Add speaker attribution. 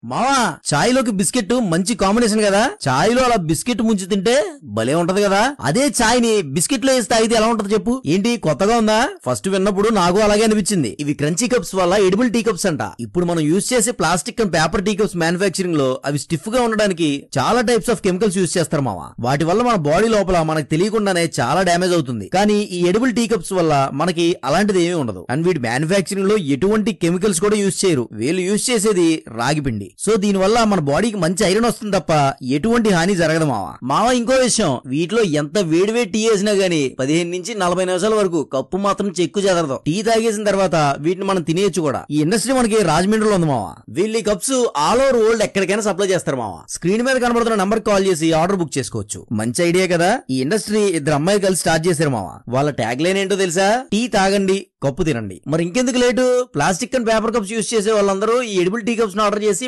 Speaker 1: మావా చాయ్ లోకి బిస్కెట్ మంచి కాంబినేషన్ కదా. చాయ్ లో అలా బిస్కెట్ ముంచి తింటే భలే ఉంటది కదా. అదే చాయ్ ని బిస్కెట్ లో వేసి తాగితే ఎలా ఉంటది చెప్పు. ఏంటి కొత్తగా ఉందా? ఫస్ట్ విన్నప్పుడు నాకు అలాగే అనిపించింది. ఇవి క్రంచీ కప్స్ వల్ల ఎడిబుల్ టీ కప్స్ అంట. ఇప్పుడు మనం యూజ్ చేసే plastic and paper tea cups manufacturing లో అవి స్టిఫ్ గా ఉండడానికి చాలా టైప్స్ ఆఫ్ కెమికల్స్ యూజ్ చేస్తారు మావా. వాటి వల్ల మన బాడీ లోపల మనకు తెలియకుండానే చాలా డ్యామేజ్ అవుతుంది. కానీ ఈ ఎడిబుల్ టీ కప్స్ వల్ల మనకి అలాంటిది ఏమీ ఉండదు. అండ్ వీటి మ్యానుఫాక్చరింగ్ లో ఎటువంటి కెమికల్స్ కూడా యూజ్ చేయరు. వీళ్ళు యూజ్ చేసేది రాగి పిండి. సో దీని వల్ల మన బాడీకి మంచి ఐరన్ వస్తుంది తప్ప ఎటువంటి హాని జరగదు మావా. ఇంకో విషయం, వీటిలో ఎంత వేడివేడి టీ వేసినా గానీ 15 నుంచి 40 నిమిషాల వరకు కప్పు మాత్రం చెక్కు చెదరదు. టీ తాగేసిన తర్వాత వీటిని మనం తినేయచ్చు కూడా. ఈ ఇండస్ట్రీ మనకి రాజమండ్రిలో ఉంది మావా. వీళ్ళు ఈ కప్స్ ఆల్ ఓవర్ వరల్డ్ ఎక్కడికైనా సప్లై చేస్తారు మావా. స్క్రీన్ మీద కనబడుతున్న నంబర్ కాల్ చేసి ఆర్డర్ బుక్ చేసుకోవచ్చు. మంచి ఐడియా కదా. ఈ ఇండస్ట్రీ ఇద్దరు అమ్మాయిలు కలిసి స్టార్ట్ చేశారు మావా. వాళ్ళ ట్యాగ్ లైన్ ఏంటో తెలుసా? టీ తాగండి, కప్పు తినండి. మరి ఇంకెందుకు late? Plastic and paper cups use చేసే వాళ్ళందరూ ఈ ఎడిబుల్ టీ కప్స్ ఆర్డర్ చేసి